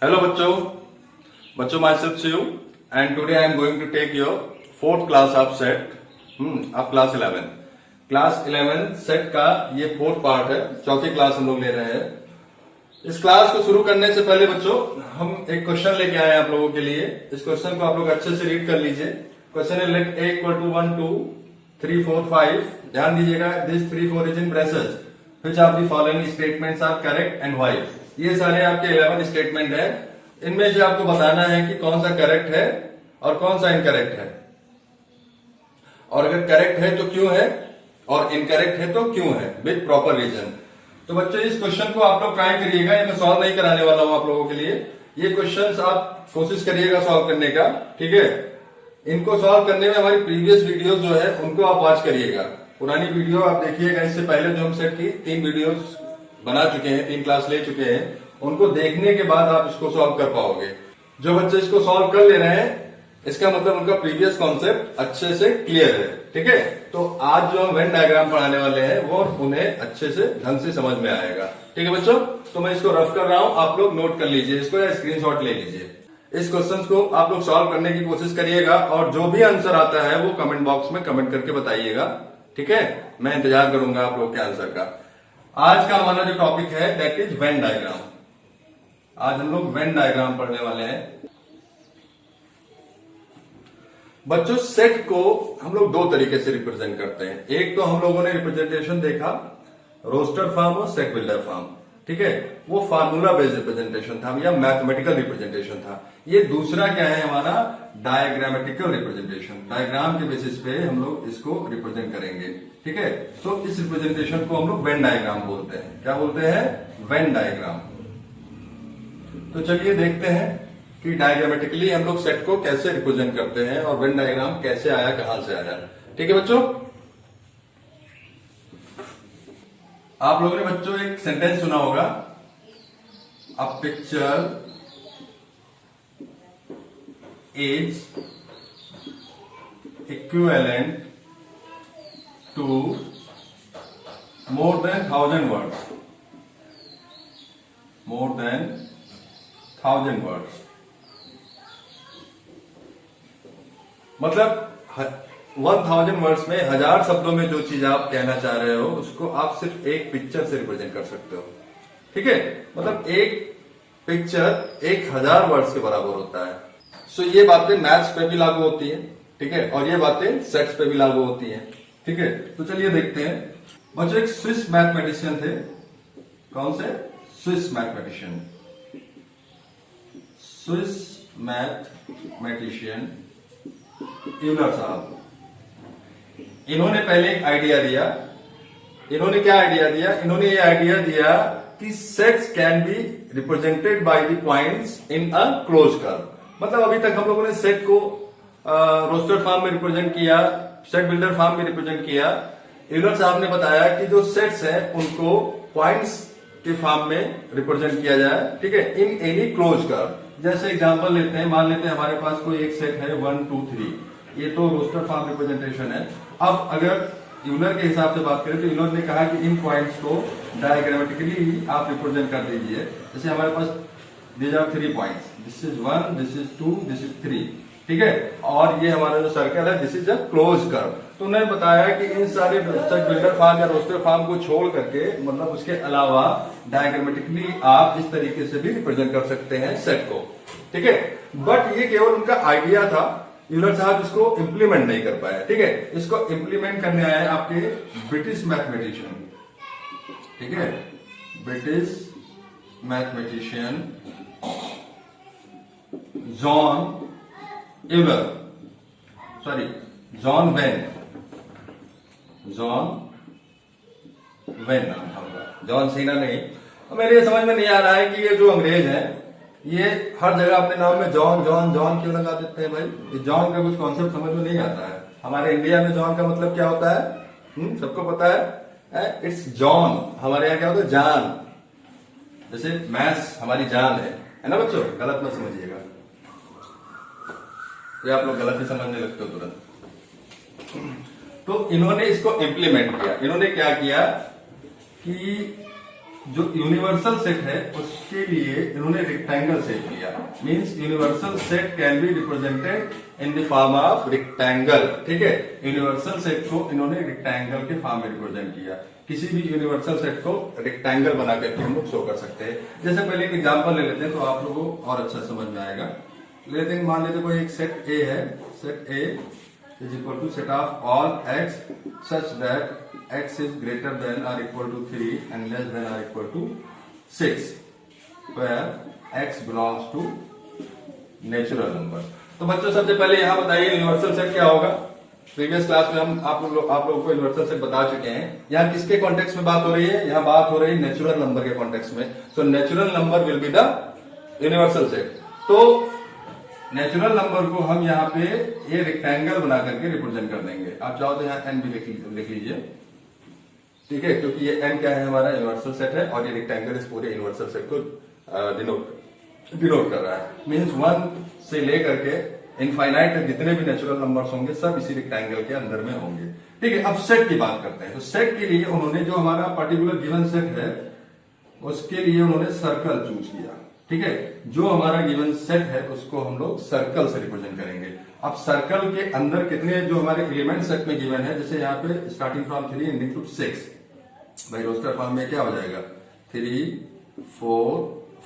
Hello बच्चों, myself Shiv and today I am going to take your fourth class of set of class 11. Class 11 set का ये fourth part है, चौथी class हम लोग ले रहे हैं। इस क्लास को शुरू करने से पहले बच्चों हम एक क्वेश्चन लेके आए हैं आप लोगों के लिए। इस क्वेश्चन को आप लोग अच्छे से रीड कर लीजिए। क्वेश्चन है लेट a इक्वल टू 1 2 3 4 5। ध्यान दीजिएगा, this 3 4 is in braces which of the following statements are correct and why. ये सारे आपके 11 स्टेटमेंट है। इनमें से आपको बताना है कि कौन सा करेक्ट है और कौन सा इनकरेक्ट है, और अगर करेक्ट है तो क्यों है और इनकरेक्ट है तो क्यों है, विद प्रॉपर रीजन। तो बच्चों इस क्वेश्चन को आप लोग ट्राई करिएगा। ये मैं सॉल्व नहीं कराने वाला हूं आप लोगों के लिए। ये क्वेश्चंस आप कोशिश करिएगा सॉल्व करने का, ठीक है। इनको सॉल्व करने में हमारी प्रीवियस वीडियो जो है उनको आप वॉच करिएगा। पुरानी वीडियो आप देखिएगा। इससे पहले जो हम सेट की 3 वीडियोस बना चुके हैं, 3 क्लास ले चुके हैं, उनको देखने के बाद आप इसको सॉल्व कर पाओगे। जो बच्चे इसको सॉल्व कर ले रहे हैं इसका मतलब उनका प्रीवियस कॉन्सेप्ट अच्छे से क्लियर है, ठीक है। तो आज जो हम वेन डायग्राम पढ़ाने वाले हैं वो उन्हें अच्छे से ढंग से समझ में आएगा, ठीक है बच्चों। तो मैं इसको रफ कर रहा हूं, आप लोग नोट कर लीजिए इसको या स्क्रीनशॉट ले लीजिए। इस क्वेश्चन को आप लोग सॉल्व करने की कोशिश करिएगा और जो भी आंसर आता है वो कमेंट बॉक्स में कमेंट करके बताइएगा, ठीक है। मैं इंतजार करूंगा आप लोग के आंसर का। आज का हमारा जो टॉपिक है दैट इज वेन डायग्राम। आज हम लोग वेन डायग्राम पढ़ने वाले हैं बच्चों। सेट को हम लोग 2 तरीके से रिप्रेजेंट करते हैं। एक तो हम लोगों ने रिप्रेजेंटेशन देखा रोस्टर फॉर्म और सेट बिल्डर फॉर्म, ठीक है। वो फार्मूला बेस्ड रिप्रेजेंटेशन था या मैथमेटिकल रिप्रेजेंटेशन था। ये दूसरा क्या है हमारा डायग्रामेटिकल रिप्रेजेंटेशन। डायग्राम के बेसिस पे हम लोग इसको रिप्रेजेंट करेंगे, ठीक है। तो इस रिप्रेजेंटेशन को हम लोग वेन डायग्राम बोलते हैं। क्या बोलते हैं? Venn diagram. तो चलिए देखते हैं कि डायग्रामेटिकली हम लोग सेट को कैसे रिप्रेजेंट करते हैं और वेन डायग्राम कैसे आया, कहां से आया, ठीक है बच्चों। आप लोगों ने बच्चों एक सेंटेंस सुना होगा, a picture is equivalent to more than 1000 words. More than 1000 words मतलब 1000 वर्ड्स में 1000 शब्दों में जो चीज आप कहना चाह रहे हो उसको आप सिर्फ एक पिक्चर से रिप्रेजेंट कर सकते हो, ठीक है। मतलब एक पिक्चर 1000 वर्ड्स के बराबर होता है। सो ये बातें मैथ्स पे भी लागू होती है, ठीक है, और ये बातें सेट्स पे भी लागू होती है, ठीक है। तो चलिए देखते हैं बच्चों। एक स्विस मैथमेटिशियन थे। कौन से? Swiss mathematician. Swiss mathematician Euler साहब। इन्होंने पहले एक आइडिया दिया। इन्होंने क्या आइडिया दिया? इन्होंने ये आइडिया दिया कि sets can be represented by the points in a close curve. मतलब अभी तक हम लोगों ने सेट को रोस्टर फॉर्म में रिप्रेजेंट किया, सेट बिल्डर फॉर्म में रिप्रेजेंट किया। यूलर साहब ने बताया कि जो सेट्स हैं उनको पॉइंट्स के फॉर्म में रिप्रेजेंट किया जाए, ठीक है, इन एनी क्लोज कर्व। जैसे एग्जांपल लेते हैं, मान लेते हैं हमारे पास कोई एक सेट है 1 2 3। ये तो रोस्टर फॉर्म रिप्रेजेंटेशन है। अब अगर यूलर के हिसाब से बात करें तो यूलर ने कहा कि इन पॉइंट्स को डायग्रामेटिकली आप रिप्रेजेंट कर दीजिए। जैसे हमारे पास these are 3 points, this is 1, this is 2, this is 3, ठीक है। और ये हमारा जो सर्कल है this is a close curve. तो उन्होंने बताया कि इन सारे बिल्डर फॉर्म या रोस्टर फॉर्म को छोड़ करके, मतलब उसके अलावा डायग्रामेटिकली आप इस तरीके से भी रिप्रेजेंट कर सकते हैं सेट को, ठीक है। बट ये केवल उनका आइडिया था। यूलर साहब इसको इंप्लीमेंट नहीं कर पाए, ठीक है। इसको इंप्लीमेंट करने आए आपके ब्रिटिश मैथमेटिशियन, ठीक है, British mathematician John Euler, sorry John when. John when नाम था उनका, जॉन सीना नहीं। मेरे ये समझ में नहीं आ रहा है कि ये जो अंग्रेज हैं ये हर जगह अपने नाम में जॉन जॉन जॉन क्यों लगा देते हैं भाई। ये जॉन का कुछ कॉन्सेप्ट समझ में नहीं आता है। हमारे इंडिया में जॉन का मतलब क्या होता है? सबको पता है, इट्स जॉन। हमारे यहाँ क्या होता है? जान। जैसे मैथ्स हमारी जान है ना बच्चों, गलत मत समझिएगा। तो आप लोग गलत ही समझने लगते हो तुरंत। तो इन्होंने इसको इंप्लीमेंट किया। इन्होंने क्या किया कि जो यूनिवर्सल सेट है उसके लिए इन्होंने रेक्टेंगल सेट लिया। Means universal set can be represented in the form of rectangle. ठीक है, यूनिवर्सल सेट को इन्होंने रेक्टेंगल के फॉर्म में रिप्रेजेंट किया। किसी भी यूनिवर्सल सेट को रेक्टेंगल बना करके हम लोग शो कर सकते हैं। जैसे पहले एक एग्जांपल ले लेते हैं तो आप लोगों को और अच्छा समझ में आएगा। लेते हैं, मान लेते कोई एक सेट ए है। Set A is equal to set of all x such that x is greater than or equal to 3 and less than or equal to 6 where x belongs to natural number. तो बच्चों सबसे पहले यहां बताइए universal set क्या होगा। Previous class में हम आप लोगों को यूनिवर्सल सेट बता चुके हैं। यहाँ किसके कॉन्टेक्स्ट में बात हो रही है? यहाँ बात हो रही है नेचुरल नंबर के कॉन्टेक्स्ट में। So natural number will be the universal set. तो नेचुरल नंबर को हम यहाँ पे ये रेक्टेंगल बना करके रिप्रेजेंट कर देंगे। आप चाहो तो यहाँ एन भी लिख लीजिए। ठीक है, क्योंकि ये n क्या है हमारा यूनिवर्सल सेट है और ये रेक्टेंगल इस पूरे यूनिवर्सल सेट को डिनोट कर रहा है। मींस 1 से लेकर के इनफाइनाइट तक जितने भी नेचुरल नंबर्स होंगे सब इसी रेक्टेंगल के अंदर में होंगे। ठीक है, अब सेट की बात करते हैं। तो सेट के लिए उन्होंने जो हमारा पर्टिकुलर गिवन सेट है उसके लिए उन्होंने सर्कल चूज किया। ठीक है, जो हमारा गिवन सेट है उसको हम लोग सर्कल से रिप्रेजेंट करेंगे। अब सर्कल के अंदर कितने जो हमारे एलिमेंट सेट में गिवन है, जैसे यहाँ पे स्टार्टिंग फ्रॉम 3 एंडिंग टू 6, भाई रोस्टर फॉर्म में क्या हो जाएगा 3, 4,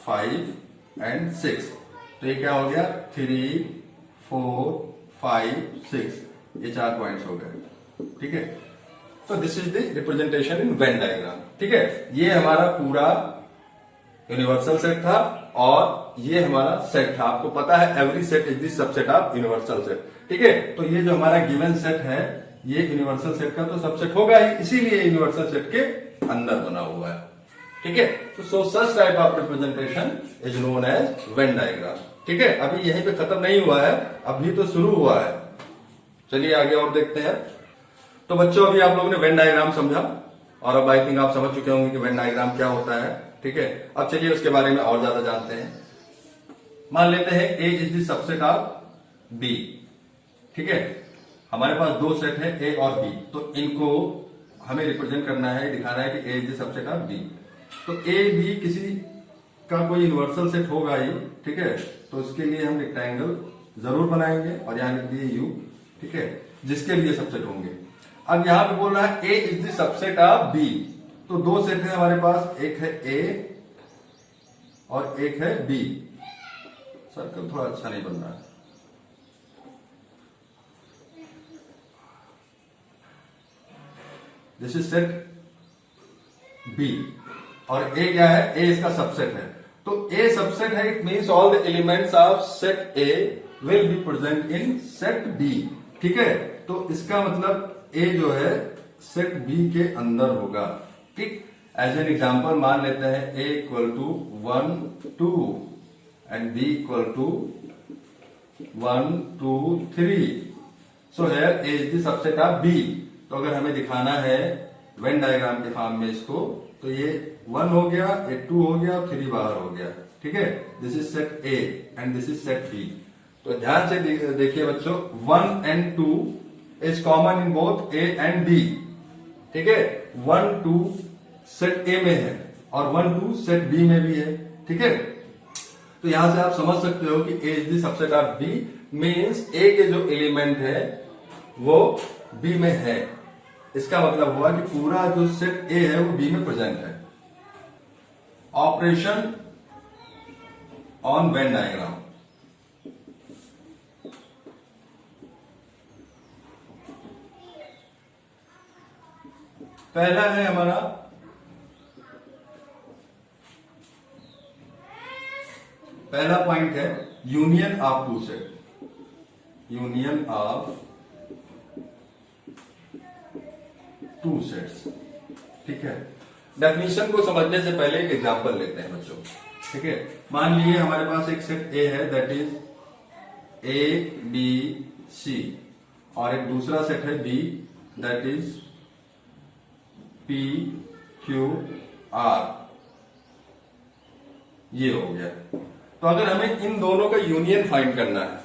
5 एंड 6। तो ये क्या हो गया 3, 4, 5, 6, ये 4 पॉइंट्स हो गए। ठीक है, तो this is the representation in when diagram. ठीक है, ये हमारा पूरा यूनिवर्सल सेट था और ये हमारा सेट था। आपको पता है every set is the subset of universal set. ठीक है, तो ये जो हमारा गिवन सेट है ये यूनिवर्सल सेट का तो सबसेट होगा ही, इसीलिए यूनिवर्सल सेट के अंदर बना हुआ है। ठीक है, तो so such type of representation is known as Venn diagram. ठीक है, अभी यहीं पे खत्म नहीं हुआ है, अभी तो शुरू हुआ है। चलिए आगे और देखते हैं। तो बच्चों अभी आप लोगों ने वेन डायग्राम समझा और अब आई थिंक आप समझ चुके होंगे कि वेन डायग्राम क्या होता है। ठीक है, अब चलिए उसके बारे में और ज्यादा जानते हैं। मान लेते हैं A is the subset of B. ठीक है, हमारे पास दो सेट है ए और बी, तो इनको हमें रिप्रेजेंट करना है, दिखाना है कि A is the subset of B. तो ए बी किसी का कोई यूनिवर्सल सेट होगा ही। ठीक है, तो उसके लिए हम रेक्टेंगल जरूर बनाएंगे और यहां लिख दिए यू। ठीक है, जिसके लिए सबसेट होंगे। अब यहां पे बोल रहा है A is the subset of B, तो दो सेट है हमारे पास, एक है ए और एक है बी। सर्कल थोड़ा अच्छा नहीं बन रहा है। दिस इज सेट बी और ए क्या है, ए इसका सबसेट है। तो ए सबसेट है, it means all the elements of set A will be present in set B. ठीक है, तो इसका मतलब ए जो है सेट बी के अंदर होगा। ठीक, एज एन एग्जाम्पल मान लेते हैं A equal to 1, 2 and B equal to 1, 2, 3। So here A is the subset of B. तो अगर हमें दिखाना है वेन डायग्राम के फॉर्म में इसको, तो ये 1 हो गया, ये 2 हो गया और 3 बाहर हो गया। ठीक है, this is set A and this is set B. तो ध्यान से देखिए बच्चों, 1 and 2 is common in both A and B. ठीक है, 1, 2 सेट ए में है और 1, 2 सेट बी में भी है। ठीक है, तो यहां से आप समझ सकते हो कि A is the subset of B, means A के जो एलिमेंट है वो बी में है। इसका मतलब हुआ कि पूरा जो सेट ए है वो बी में प्रेजेंट है। Operation on Venn diagram. पहला है हमारा पहला पॉइंट है union of two set. Union of two sets. ठीक है, डेफिनेशन को समझने से पहले एक एग्जांपल लेते हैं बच्चों। ठीक है, मान लीजिए हमारे पास एक सेट ए है that is A B C और एक दूसरा सेट है B that is P Q R. ये हो गया। तो अगर हमें इन दोनों का यूनियन फाइंड करना है,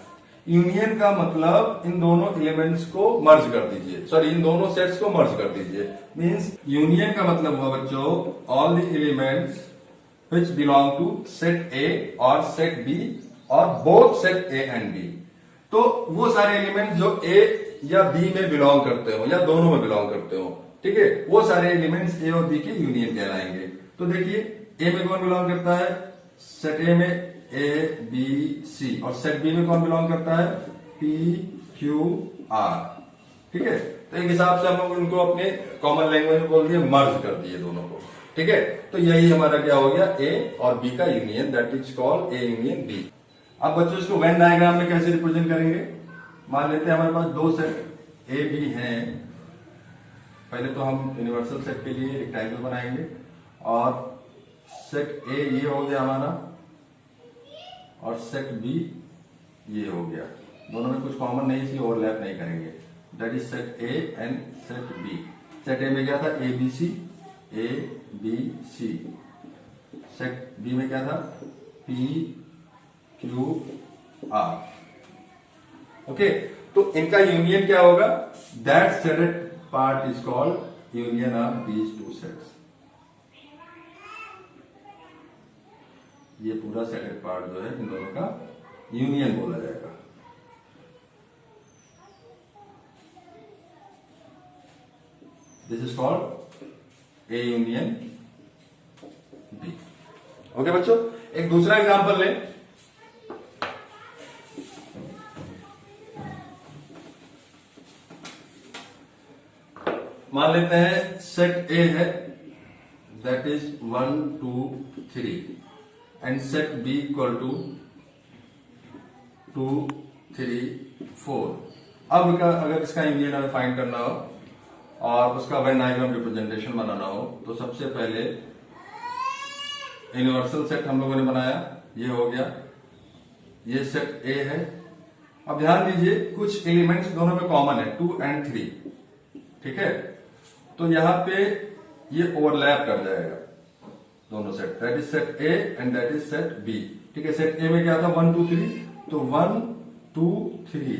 यूनियन का मतलब इन दोनों एलिमेंट्स को मर्ज कर दीजिए, सॉरी इन दोनों सेट्स को मर्ज कर दीजिए। मींस यूनियन का मतलब हुआ बच्चों all the elements which belong to set A और set B और both set A and B। तो वो सारे एलिमेंट जो A या B में बिलोंग करते हो या दोनों में बिलोंग करते हो, ठीक है, वो सारे एलिमेंट्स A और B के यूनियन कहलाएंगे। तो देखिए A में कौन बिलोंग करता है, सेट A में A B C, और सेट B में कौन बिलोंग करता है, P Q R, ठीक है। तो एक हिसाब से हम लोग उनको अपने कॉमन लैंग्वेज में बोल दिए, मर्ज कर दिए दोनों को, ठीक है। तो यही हमारा क्या हो गया, ए और बी का union, that is called A union B. अब बच्चों इसको वेन डायग्राम में कैसे रिप्रेजेंट करेंगे, मान लेते हैं हमारे पास दो सेट ए बी हैं। पहले तो हम यूनिवर्सल सेट के लिए रेक्टेंगल बनाएंगे, और सेट ए ये हो गया हमारा, और सेट बी ये हो गया। दोनों में कुछ कॉमन नहीं, इसलिए ओवरलैप नहीं करेंगे। That is set A and set B. Set A में क्या था, A B C, A B C. Set B में क्या था, पी क्यू आर। ओके, तो इनका यूनियन क्या होगा, that settled part is called union of these two sets. ये पूरा सेटेड पार्ट जो है इन दोनों का यूनियन बोला जाएगा। This is called A union B. Okay बच्चों, एक दूसरा एग्जांपल लें। मान लेते हैं सेट ए है, that is 1 2 3, and set B equal to 2 3 4। अब अगर इसका यूनियन हमें फाइंड करना हो और उसका वेन डायग्राम रिप्रेजेंटेशन बनाना हो, तो सबसे पहले यूनिवर्सल सेट हम लोगों ने बनाया, ये हो गया, ये सेट ए है। अब ध्यान दीजिए कुछ एलिमेंट्स दोनों में कॉमन है, 2 and 3, ठीक है। तो यहां पे ये ओवरलैप कर जाएगा दोनों set, that is set A and that is set B, ठीक है। सेट ए में क्या था, 1 2 3, तो 1 2 3,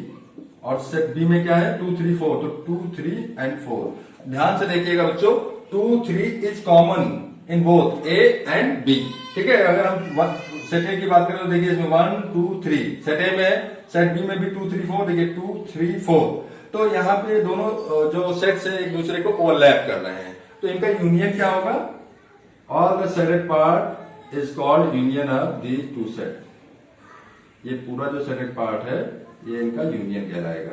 और सेट बी में क्या है, 2 3 4, तो 2 3 and 4। ध्यान से देखिएगा बच्चों, 2 3 is common in both A and B, ठीक है। अगर हम सेट ए की बात करें तो देखिए इसमें 1 2 3, सेट ए में, सेट बी में भी 2 3 4, देखिए 2 3 4। तो यहाँ पे दोनों जो सेट्स है एक दूसरे को ओवरलैप कर रहे हैं, तो इनका यूनियन क्या होगा, all the settled part is called union of these two set. ये पूरा जो सेटेड पार्ट है ये इनका यूनियन कहलाएगा।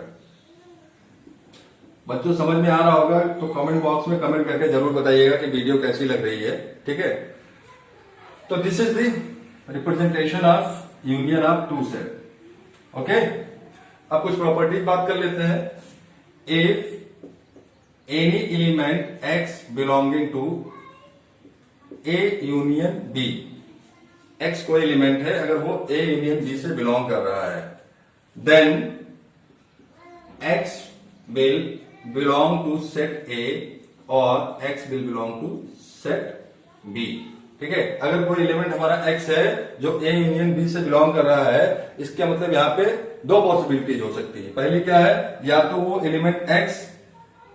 बच्चों समझ में आ रहा होगा तो कमेंट बॉक्स में कमेंट करके जरूर बताइएगा कि वीडियो कैसी लग रही है, ठीक है। तो this is the representation of union of two set. Okay, अब कुछ प्रॉपर्टीज बात कर लेते हैं। If any element x belonging to A union B, x कोई एलिमेंट है अगर वो ए यूनियन बी से बिलोंग कर रहा है, then x will belong to set A और x will belong to set B, ठीक है। अगर कोई एलिमेंट हमारा x है जो A यूनियन B से बिलोंग कर रहा है, इसका मतलब यहाँ पे दो पॉसिबिलिटीज हो सकती है। पहली क्या है, या तो वो एलिमेंट x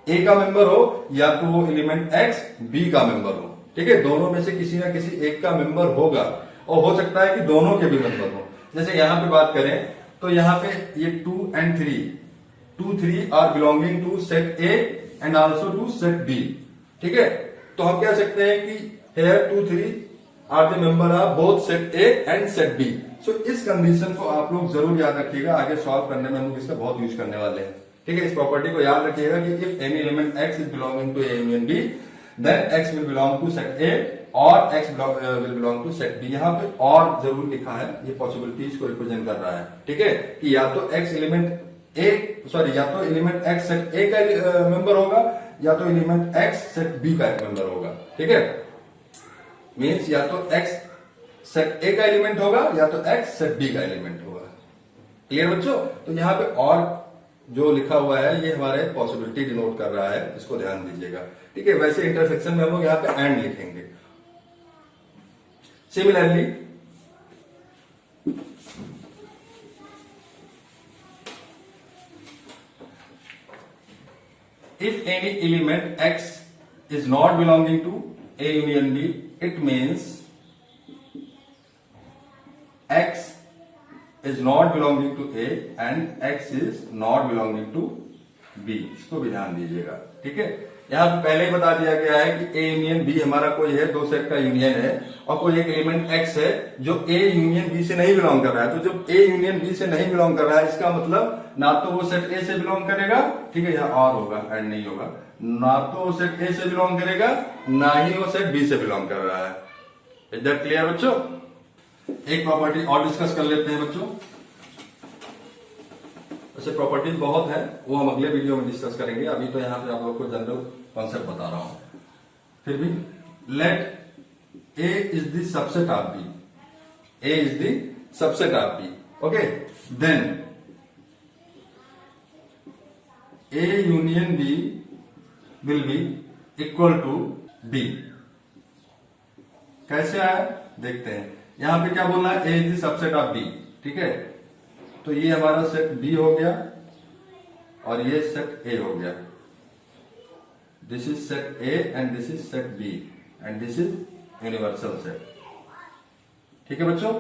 A का मेंबर हो या तो वो एलिमेंट x B का मेंबर हो, ठीक है। दोनों में से किसी ना किसी एक का मेंबर होगा, और हो सकता है कि दोनों के भी मेंबर हो। जैसे यहाँ पे बात करें तो यहाँ पे ये 2 and 3, 2 3 are belonging to set A and also to set B, ठीक है। तो हम कह सकते हैं कि here 2 3 are the member of both set A and set B. So इस कंडीशन को आप लोग जरूर याद रखिएगा, आगे सॉल्व करने में हम लोग इसका बहुत यूज करने वाले हैं, ठीक है। इस प्रॉपर्टी को याद रखिएगा कि if any element X is belonging to A union B, then X will belong to set A और X will belong to set B. यहाँ पे और जरूर लिखा है, ये पॉसिबिलिटीज को रिप्रेजेंट कर रहा है, ठीक है, कि या तो एक्स एलिमेंट ए, सॉरी या तो एलिमेंट एक्स सेट ए का मेंबर होगा या तो एलिमेंट एक्स सेट बी का मेंबर होगा, ठीक है। मीन्स या तो एक्स सेट ए का एलिमेंट होगा या तो एक्स सेट बी का एलिमेंट होगा। क्लियर बच्चों? तो यहाँ पे और जो लिखा हुआ है ये हमारे पॉसिबिलिटी डिनोट कर रहा है, इसको ध्यान दीजिएगा, ठीक है। वैसे इंटरसेक्शन में हम लोग यहाँ पे एंड लिखेंगे। Similarly, if any element x is not belonging to A union B, it means x is not belonging to A and x is not belonging to B। इसको भी ध्यान दीजिएगा, ठीक है। यहां पहले ही बता दिया गया है कि A यूनियन B हमारा कोई है, दो सेट का यूनियन है, और कोई एक एलिमेंट x है जो A यूनियन B से नहीं बिलोंग कर रहा है। तो जब A यूनियन B से नहीं बिलोंग कर रहा है, इसका मतलब ना तो वो सेट A से बिलोंग करेगा, ठीक है, यहाँ और होगा, एंड नहीं होगा, ना तो वो सेट A से बिलोंग करेगा, ना ही वो सेट B से बिलोंग कर रहा है। इज दैट क्लियर बच्चों? एक प्रॉपर्टी और डिस्कस कर लेते हैं बच्चों। ऐसे प्रॉपर्टीज बहुत है, वो हम अगले वीडियो में डिस्कस करेंगे। अभी तो यहाँ पे आप लोग को जनरल कॉन्सेप्ट बता रहा हूं। फिर भी let A is the subset of B, A is the subset of B, okay. Then A union B will be equal to B। कैसे आया देखते हैं। यहां पे क्या बोलना है, A is the subset of B, ठीक है। तो ये हमारा सेट B हो गया और ये सेट A हो गया। This is set A and this is set B and this is universal set, ठीक है बच्चों।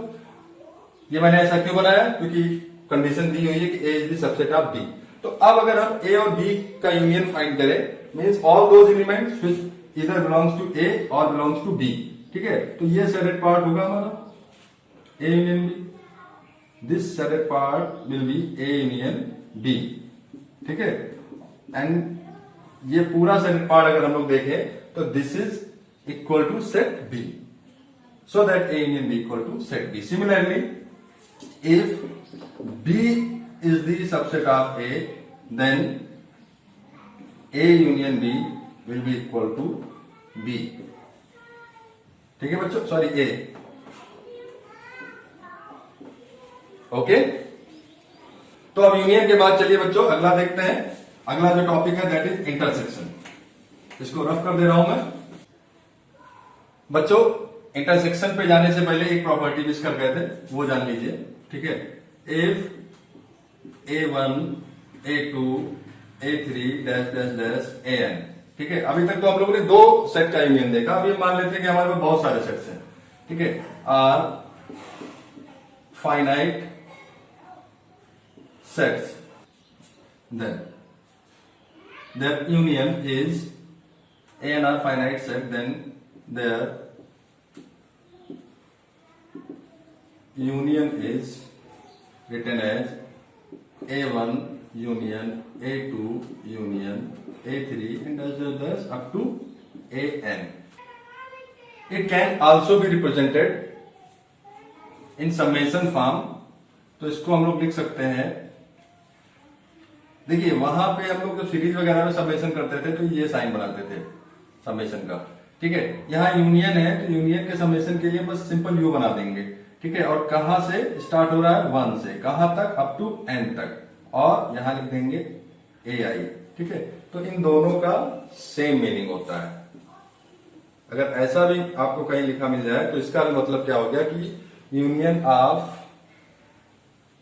ये मैंने ऐसा क्यों बनाया, क्योंकि कंडीशन दी हुई है कि A is the subset of B। तो अब अगर हम A और B का यूनियन फाइंड करें, means all those elements which either belongs to A और बिलोंग्स टू B, ठीक है। तो ये सेटेड पार्ट होगा हमारा A union B, this shaded part will B A union B, ठीक है। एंड ये पूरा सेटेड पार्ट अगर हम लोग देखें तो this is equal to set B, so that A union B equal to set B. Similarly, if B is the subset of A, then A union B will be equal to B, ठीक है बच्चों, sorry A, okay. तो अब union के बाद चलिए बच्चों अगला देखते हैं। अगला जो टॉपिक है दैट इज इंटरसेक्शन। इसको रफ कर दे रहा हूं मैं बच्चों। इंटरसेक्शन पे जाने से पहले एक प्रॉपर्टी मिस कर गए थे, वो जान लीजिए, ठीक है। If A1 A2 A3 dash dash dash AN, ठीक है। अभी तक तो हम लोगों ने दो सेट का यूनियन देखा, अभी मान लेते हैं कि हमारे पास बहुत सारे सेट्स हैं, ठीक है। Are finite sets, then their union is A and R finite set, then their union is written as A1 union A2 union A3 and thus up to AN. It can also be represented in summation form। तो इसको हम लोग लिख सकते हैं, देखिए वहां पे हम लोग जब सीरीज वगैरह में समेशन करते थे तो ये साइन बनाते थे समेशन का, ठीक है। यहाँ यूनियन है तो यूनियन के समेशन के लिए बस सिंपल यू बना देंगे, ठीक है। और कहां से स्टार्ट हो रहा है, 1 से, कहां तक, अप टू n तक, और यहां लिख देंगे AI, ठीक है। तो इन दोनों का सेम मीनिंग होता है। अगर ऐसा भी आपको कहीं लिखा मिल जाए तो इसका मतलब क्या हो गया कि यूनियन ऑफ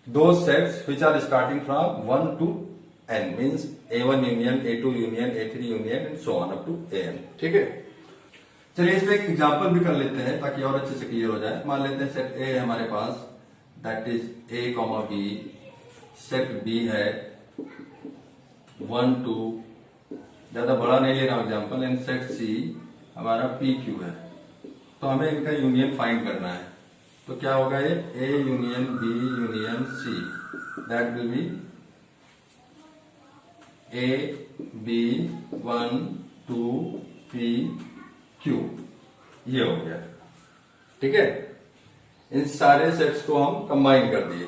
दो sets which are starting from 1 to N means A1 union A2 union A3 union and so on up to AN, ठीक है। चलिए इसमें एक एग्जांपल भी कर लेते हैं ताकि और अच्छे से क्लियर हो जाए। मान लेते हैं सेट A है हमारे पास, that is A, B, set B है 1 2, ज्यादा बड़ा नहीं ले रहा हूं एग्जांपल, एंड सेट C हमारा PQ है। तो हमें इनका यूनियन फाइंड करना है। तो क्या होगा ये A union B union C, that will B A B 1 2 P Q, ये हो गया, ठीक है। इन सारे सेट्स को हम कंबाइन कर दिए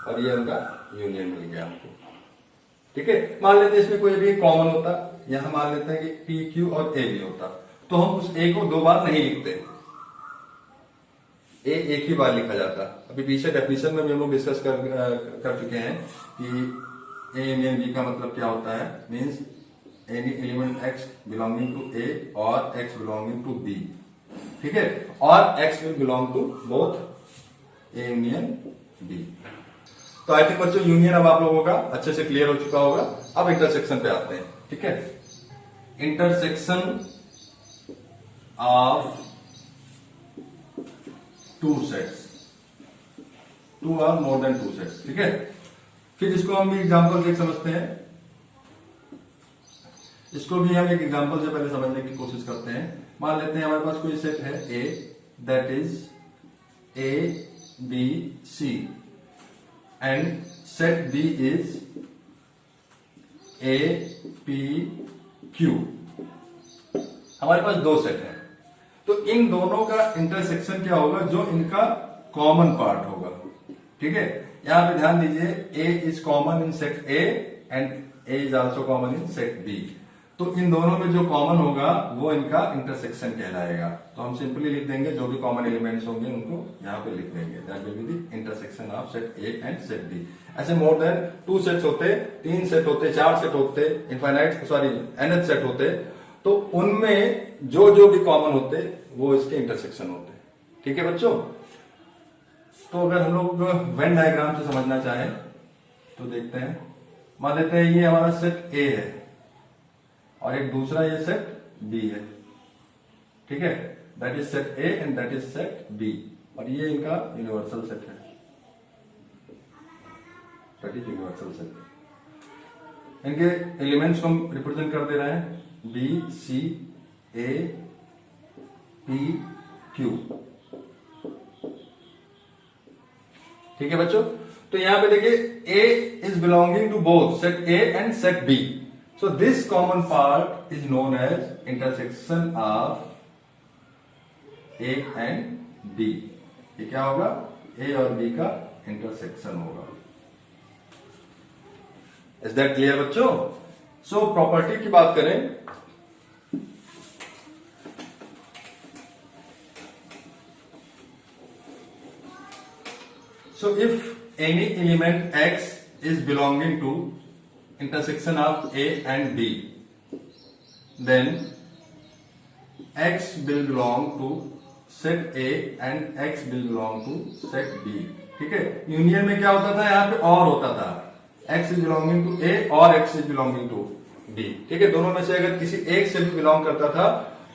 और ये उनका यूनियन मिल गया हमको, ठीक है। मान लेते हैं इसमें कोई भी कॉमन होता, यहां मान लेते हैं कि P Q और A भी होता, तो हम उस A को दो बार नहीं लिखते, A एक ही बार लिखा जाता। अभी पीछे डेफिनेशन में भी हम लोग डिस्कस कर चुके हैं कि A यूनियन B का मतलब क्या होता है, means any element X belonging to A और X बिलोंगिंग टू B, ठीक है, और X will belong to both A union B। तो आई थिंक बच्चों यूनियन अब आप लोगों का अच्छे से क्लियर हो चुका होगा। अब इंटरसेक्शन पे आते हैं। ठीक है, intersection of two sets, two और मोर देन टू सेट्स, ठीक है। फिर इसको हम भी एग्जांपल से समझते हैं, इसको भी हम एक एग्जांपल से पहले समझने की कोशिश करते हैं। मान लेते हैं हमारे पास कोई सेट है A, that is A B C, and set B is A P Q. हमारे पास दो सेट है, तो इन दोनों का इंटरसेक्शन क्या होगा, जो इनका कॉमन पार्ट होगा, ठीक है। यहां पे ध्यान दीजिए, A is common in set A and A is also common in set B. तो इन दोनों में जो कॉमन होगा वो इनका इंटरसेक्शन कहलाएगा। तो हम सिंपली लिख देंगे, जो भी कॉमन एलिमेंट्स होंगे उनको यहाँ पे लिख देंगे, that will be the intersection of set A and set B. ऐसे मोर देन टू सेट्स होते, तीन सेट होते, चार सेट होते, इनफाइनाइट सॉरी एनथ सेट होते, तो उनमें जो जो भी कॉमन होते वो इसके इंटरसेक्शन होते, ठीक है बच्चों। तो अगर हम लोग वेन डायग्राम से समझना चाहें तो देखते हैं, मान लेते हैं ये हमारा सेट ए है और एक दूसरा ये सेट बी है, ठीक है, that is set A and that is set B, और ये इनका यूनिवर्सल सेट है, दैट इज यूनिवर्सल सेट। इनके एलिमेंट्स को हम रिप्रेजेंट कर दे रहे हैं, B C A P Q, ठीक है बच्चों। तो यहां पे देखिए, A is belonging to both set A and set B, so this common part is known as intersection of A and B। ये क्या होगा, A और B का इंटरसेक्शन होगा। Is that clear बच्चों? So प्रॉपर्टी की बात करें, so if any element X is belonging to intersection of A and B, then X will belong to set A and X will belong to set B, ठीक है। Union में क्या होता था, यहाँ पे और होता था, X is belonging to A और X is belonging to B, ठीक है। दोनों में से अगर किसी एक से भी बिलोंग करता था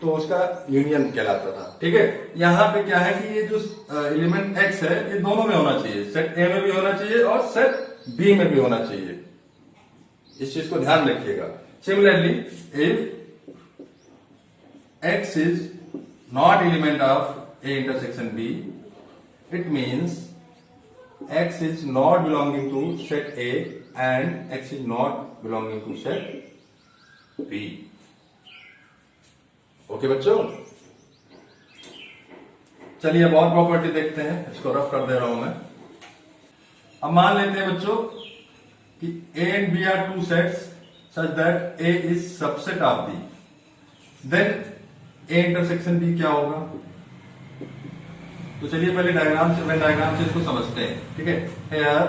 तो उसका यूनियन कहलाता था, ठीक है। यहाँ पे क्या है कि ये जो एलिमेंट X है ये दोनों में होना चाहिए, सेट A में भी होना चाहिए और सेट B में भी होना चाहिए, इस चीज को ध्यान रखिएगा। Similarly if X is not element of A intersection B, it means X is not belonging to set A and X is not belonging to set B। Okay बच्चों, चलिए अब और प्रॉपर्टी देखते हैं, इसको रफ कर दे रहा हूं मैं। अब मान लेते हैं बच्चों कि A and B are two sets such that A is subset of B, then A intersection B क्या होगा। तो चलिए पहले डायग्राम से, वेन डायग्राम से इसको समझते हैं, ठीक है। Here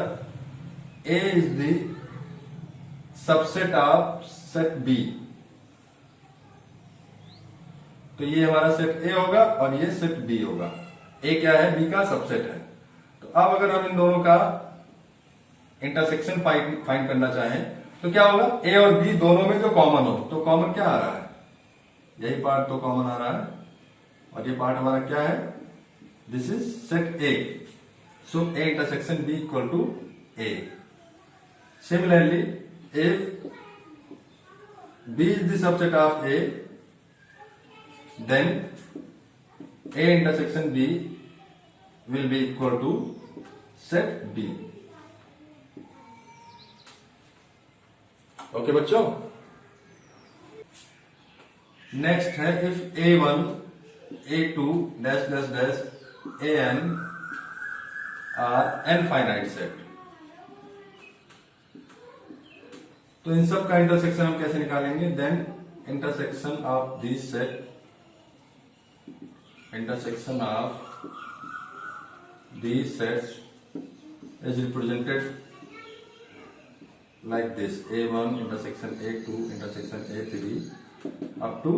A is the subset of set B, तो ये हमारा सेट A होगा और ये सेट B होगा। A क्या है, B का सबसेट है। तो अब अगर हम इन दोनों का इंटरसेक्शन फाइंड करना चाहें तो क्या होगा, ए और बी दोनों में जो कॉमन हो, तो कॉमन क्या आ रहा है, यही पार्ट तो कॉमन आ रहा है, और ये पार्ट हमारा क्या है, this is set A, so A intersection B equal to A. Similarly if B is the subset of A, then A intersection B will be equal to set B. Okay बच्चों, next है if A1 A2 dash dash dash AN are infinite set, तो इन सब का intersection हम कैसे निकालेंगे, then intersection of this set, intersection of these sets is represented like this, A1 intersection A2 intersection A3 up to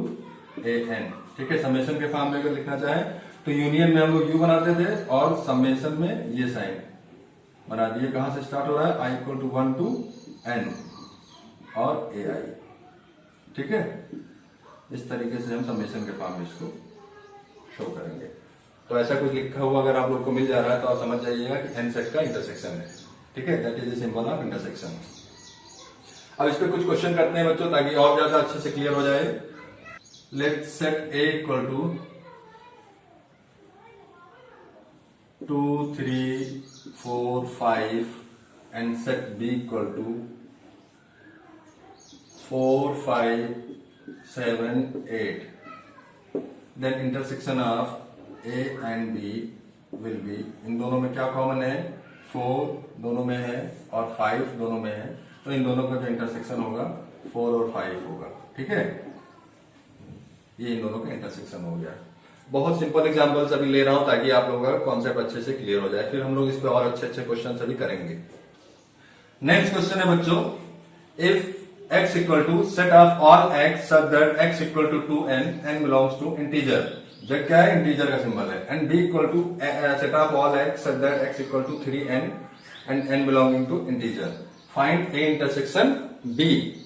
AN, ठीक है। Summation के फॉर्म में अगर लिखना चाहे तो यूनियन में हम लोग U बनाते थे और समेशन में ये साइन बना दिए। कहां से स्टार्ट हो रहा है, I equal to 1 to N और AI, ठीक है, इस तरीके से हम समेशन के फॉर्म में इसको शो करेंगे। तो ऐसा कुछ लिखा हुआ अगर आप लोग को मिल जा रहा है तो आप समझ जाइएगा कि एन सेट का इंटरसेक्शन है। ठीक है, that is the symbol of intersection. अब इस पे कुछ क्वेश्चन करते हैं बच्चों, ताकि और ज्यादा अच्छे से क्लियर हो जाए। Let set A equal to 2 3 4 5 and set B equal to 4 5 7 8. Then intersection of A and B will be, इन दोनों में क्या कॉमन है, 4 दोनों में है और 5 दोनों में है, तो इन दोनों का जो इंटरसेक्शन होगा 4 और 5 होगा। ठीक है, ये इन दोनों का इंटरसेक्शन हो गया। बहुत सिंपल एग्जांपल्स अभी ले रहा हूं ताकि आप लोगों का कॉन्सेप्ट अच्छे से क्लियर हो जाए, फिर हम लोग इस पे और अच्छे अच्छे क्वेश्चन अभी करेंगे। नेक्स्ट क्वेश्चन है बच्चों, if x equal to set of all x such that x equal to 2n n belongs to integer, z क्या है, इंटीजर का सिंबल है, and b equal to set of all x such that x equal to 3n and n belonging to integer, find a intersection b।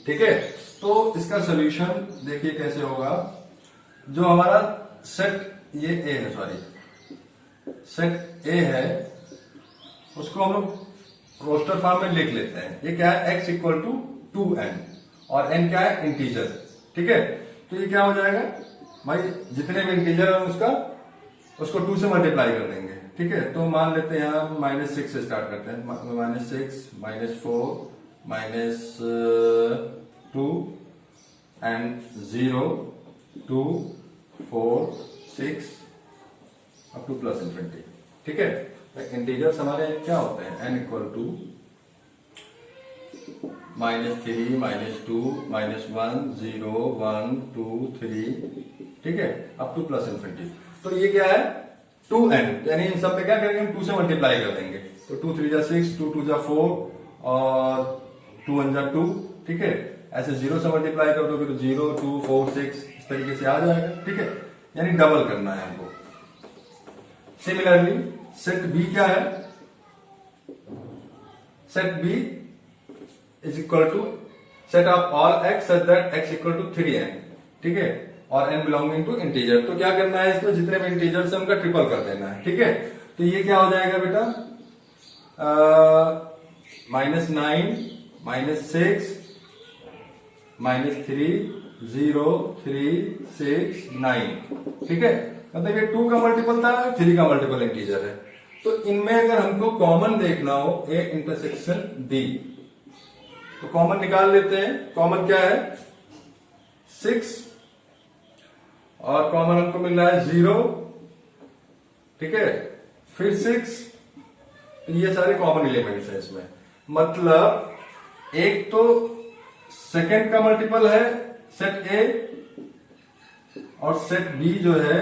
ठीक है, तो इसका solution देखिए कैसे होगा। जो हमारा सेट ये a है, सॉरी सेट a है, उसको हम लोग रोस्टर फॉर्म में लिख लेते हैं। ये क्या है, x इक्वल टू 2n और n क्या है, इंटीजर। ठीक है, तो ये क्या हो जाएगा भाई, जितने भी इंटीजर है उसको 2 से मल्टीप्लाई कर देंगे। ठीक है, तो मान लेते हैं हम -6 से स्टार्ट करते हैं, -6 -4 -2 and 0 2 4 6 up to plus infinity. ठीक है, इंटीजर्स हमारे क्या होते हैं, n इक्वल टू -3 -2 -1 0 1 2 3। ठीक है, अप टू प्लस इन्फिनिटी। तो ये क्या है, 2n, यानी इन सब पे क्या करेंगे, हम 2 से मल्टीप्लाई कर देंगे। तो 2 3 जा 6, 2 2 जा 4 और 2 1 जा 2। ठीक है, ऐसे 0 से मल्टीप्लाई कर दो, फिर 0 2 4 6 इस तरीके से आ जाएगा। ठीक है, यानी डबल करना है हमको। सिमिलरली सेट बी क्या है, set B is equal to set of all x such that x equal to 3n। ठीक है, और n बिलोंगिंग टू इंटीजर। तो क्या करना है, इसमें जितने भी इंटीजर्स है उनका ट्रिपल कर देना है। ठीक है, तो ये क्या हो जाएगा बेटा, -9 -6 -3 0 3 6 9। ठीक है, मतलब ये 2 का मल्टीपल था, 3 का मल्टीपल इंटीजर है। तो इनमें अगर हमको कॉमन देखना हो ए इंटरसेक्शन बी, तो कॉमन निकाल लेते हैं। कॉमन क्या है, 6 और कॉमन हमको मिल रहा है 0। ठीक है, फिर 6, ये सारे कॉमन एलिमेंट्स हैं इसमें। मतलब एक तो सेकेंड का मल्टीपल है सेट ए, और सेट बी जो है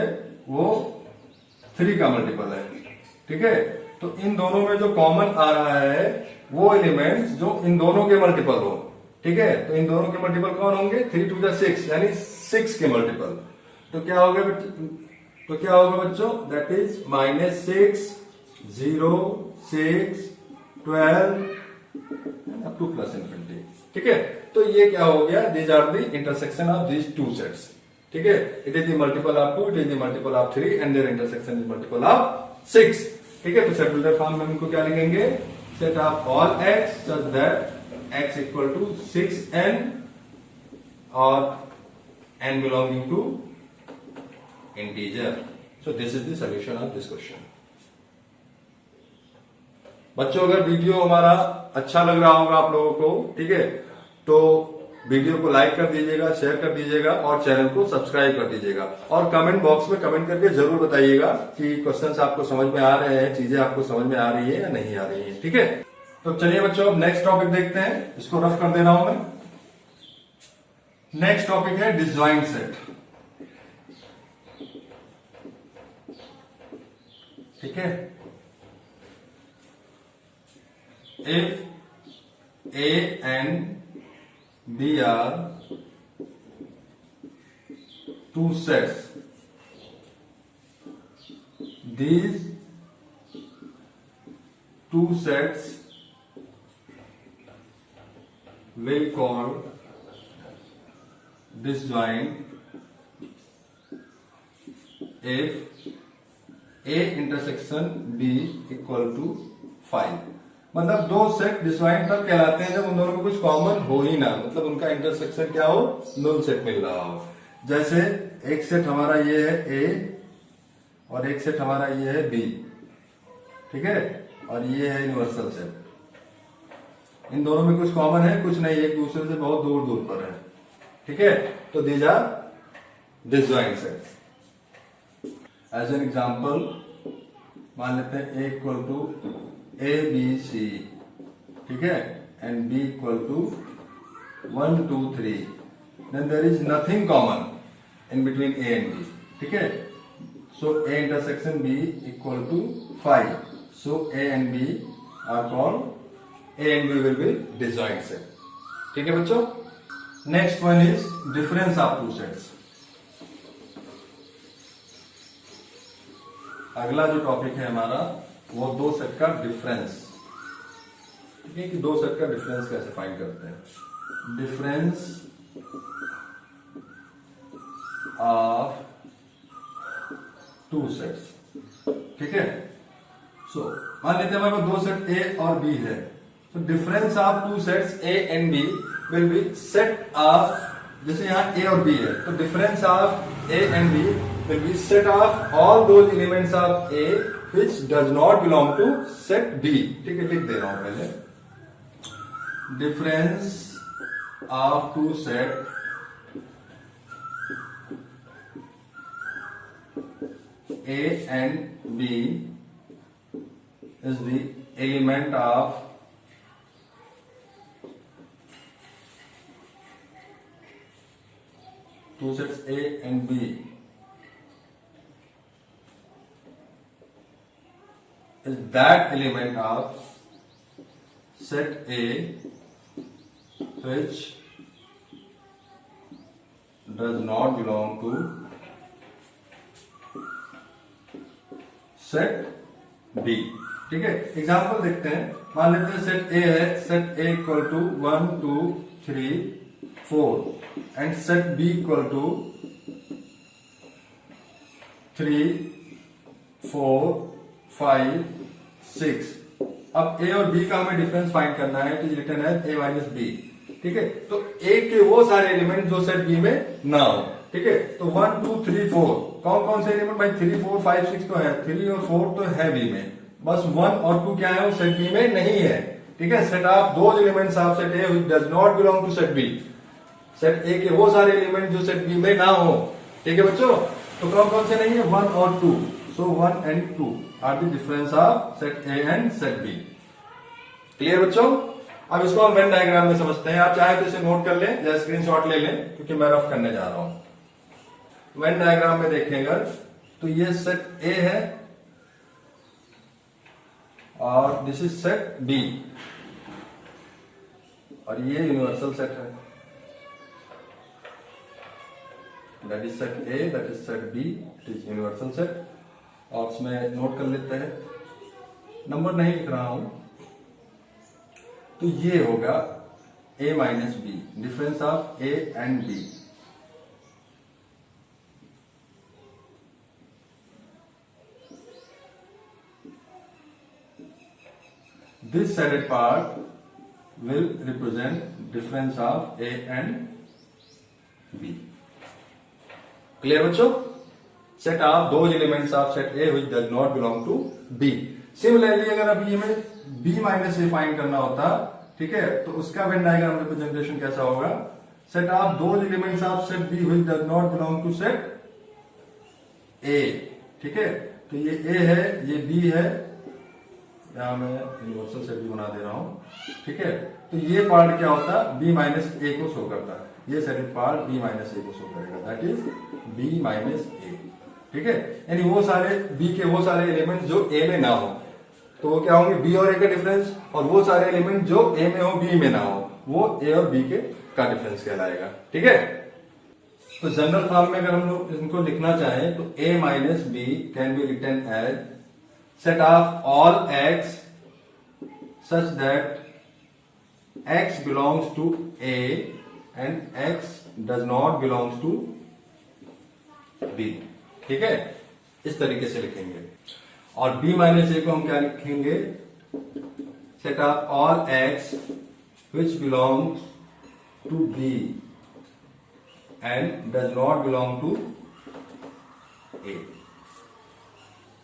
वो 3 का मल्टीपल है। ठीक है, तो इन दोनों में जो कॉमन आ रहा है वो एलिमेंट्स जो इन दोनों के मल्टीपल हो। ठीक है, तो इन दोनों के मल्टीपल कौन होंगे, 3 2 6, यानी 6 के मल्टीपल। तो क्या होगा बच्चों, that is -6 0 6 12 up to plus infinity. ठीक है, तो ये क्या हो गया, these are the intersection of these 2 sets. ठीक है, it is the multiple of 2, it is the multiple of 3 and their intersection is multiple of 6। ठीक है, तो सेट बिल्डर फॉर्म में इनको क्या लिखेंगे, set of all x such that x equal to 6n और n belonging to integer. So this is the solution of this question. बच्चों, अगर वीडियो हमारा अच्छा लग रहा होगा आप लोगों को, ठीक है, तो वीडियो को लाइक कर दीजिएगा, शेयर कर दीजिएगा और चैनल को सब्सक्राइब कर दीजिएगा। और कमेंट बॉक्स में कमेंट करके जरूर बताइएगा कि क्वेश्चंस आपको समझ में आ रहे हैं, चीजें आपको समझ में आ रही है या नहीं आ रही है। ठीक है, तो चलिए बच्चों अब नेक्स्ट टॉपिक देखते हैं, इसको रफ कर दे रहा हूं मैं। नेक्स्ट टॉपिक है डिसजॉइंट सेट। ठीक है, if A and B are 2 sets, these 2 sets will call disjoint if A intersection B equal to 5। मतलब दो सेट डिसजॉइंट तब कहलाते हैं जब उन दोनों में कुछ कॉमन हो ही ना, मतलब उनका इंटरसेक्शन क्या हो, null सेट मिल रहा हो। जैसे एक सेट हमारा ये है A और एक सेट हमारा ये है B, ठीक है, और ये है यूनिवर्सल सेट। इन दोनों में कुछ कॉमन है, कुछ नहीं, एक दूसरे से बहुत दूर दूर पर है, ठीक है। तो these are disjoint sets. As an example मान लेते हैं A इक्वल टू ABC, ठीक है, and B equal to 1 2 3, then there is nothing common in between A and B, ठीक है। So A intersection B equal to 5, so A and B are called, A and B will be disjoint set, ठीक है बच्चों। Next one is difference of two sets. अगला जो topic है हमारा वो दो सेट का डिफरेंस, ठीक है, कि दो सेट का डिफरेंस कैसे फाइंड करते हैं। डिफरेंस ऑफ टू सेट्स, ठीक है। सो मान लेते हैं हमारे पास दो सेट A और B है, तो difference of two sets A and B will be set of, जैसे यहाँ A और B है तो difference of A and B will be set of all those elements of A which does not belong to set B, ठीक है, लिख दे रहा हूं पहले। Difference of two set A and B is the element of two sets A and B is that element of set A which does not belong to set B, ठीक है। Example देखते हैं, मान लेते हैं सेट A है, set A equal to 1 2 3 4 and set B equal to 3 4 5 6। अब A और B का हमें डिफरेंस फाइंड करना है, it is written as A minus B, ठीक है। तो A के वो सारे एलिमेंट जो सेट B में ना हो, ठीक है। तो 1 2 3 4 कौन कौन से एलिमेंट भाई, 3 4 5 6 तो है, 3 और 4 तो है B में, बस 1 और 2 क्या है, वो सेट B में नहीं है, ठीक है। Set of those elements of set A which does not belong to set B, set A के वो सारे एलिमेंट जो सेट B में ना हो, ठीक है बच्चों। तो कौन कौन से नहीं है, 1 और 2, so 1 and 2 are the difference of set A and set B। Clear बच्चों। अब इसको हम वेन डायग्राम में समझते हैं। आप चाहे तो इसे नोट कर लें या स्क्रीनशॉट ले लें, क्योंकि मैं रफ करने जा रहा हूं। वेन डायग्राम में देखेंगे तो ये सेट A है और दिस इज सेट B, और ये यूनिवर्सल सेट है, that is set A, that is set B, it is universal set. और उसमें नोट कर लेते हैं, नंबर नहीं लिख रहा हूं, तो ये होगा A minus B, difference of A and B। This sided part will represent difference of A and B. Clear बच्चों? Set of those elements of set A which does not belong to B. Similarly अगर अभी हमें B minus A find करना होता, ठीक है, तो उसका वेन डायग्राम रिप्रेजेंटेशन कैसा होगा, set of those elements of set B which does not belong to set A, ठीक है। तो ये A है, ये B है, यहां मैं यूनिवर्सल सेट भी बना दे रहा हूं, ठीक है। तो ये पार्ट क्या होता है, B माइनस A को शो करता है, ये set part B minus A को शो करेगा, that is B minus A, ठीक है। यानी वो सारे B के वो सारे एलिमेंट जो A में ना हो, तो वो क्या होंगे, B और A का डिफरेंस, और वो सारे एलिमेंट जो A में हो B में ना हो, वो A और B के का डिफरेंस कहलाएगा, ठीक है। तो जनरल फॉर्म में अगर हम लोग इनको लिखना चाहें तो A minus B can be written as set of all x such that x belongs to A and x does not belongs to B. ठीक है, इस तरीके से लिखेंगे। और b माइनस ए को हम क्या लिखेंगे, set of all x which belongs to B and does not belong to A.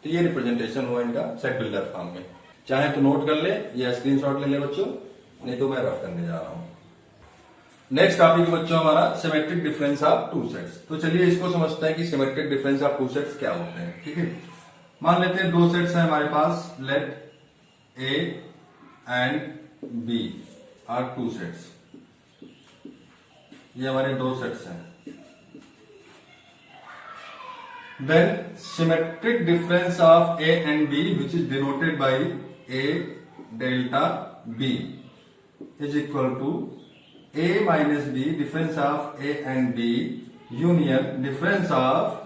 तो ये रिप्रेजेंटेशन हुआ इनका सेट बिल्डर फॉर्म में। चाहे तो नोट कर ले या स्क्रीनशॉट ले ले बच्चों, नहीं तो मैं रफ करने जा रहा हूं। नेक्स्ट टॉपिक बच्चों हमारा symmetric difference of two sets. तो चलिए इसको समझते हैं कि symmetric difference of two sets क्या होते हैं। ठीक है, मान लेते हैं दो सेट्स हैं हमारे पास, let A and B are two sets. ये हमारे दो सेट्स हैं। Then symmetric difference of A and B, which is denoted by A delta B, is equal to A minus B difference of A and B union difference of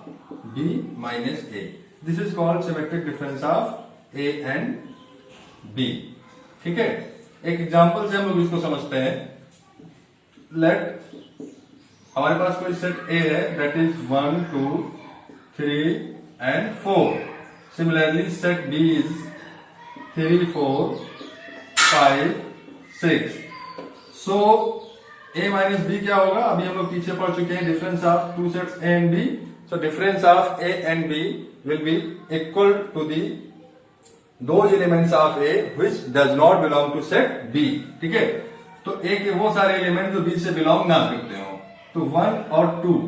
B minus A. This is called symmetric difference of A and B. ठीक है, एक example से हम लोग इसको समझते हैं। Late हमारे पास कोई सेट A है, that is 1 2 3 and 4. Similarly, set B is 3 4 5 6. So A minus B क्या होगा, अभी हम लोग पीछे पढ़ चुके हैं difference of two sets A and B. So difference of A and B will be equal to the those elements of A which does not belong to set B. ठीक है, तो A के वो सारे एलिमेंट जो B से belong ना करते हो, तो 1 और 2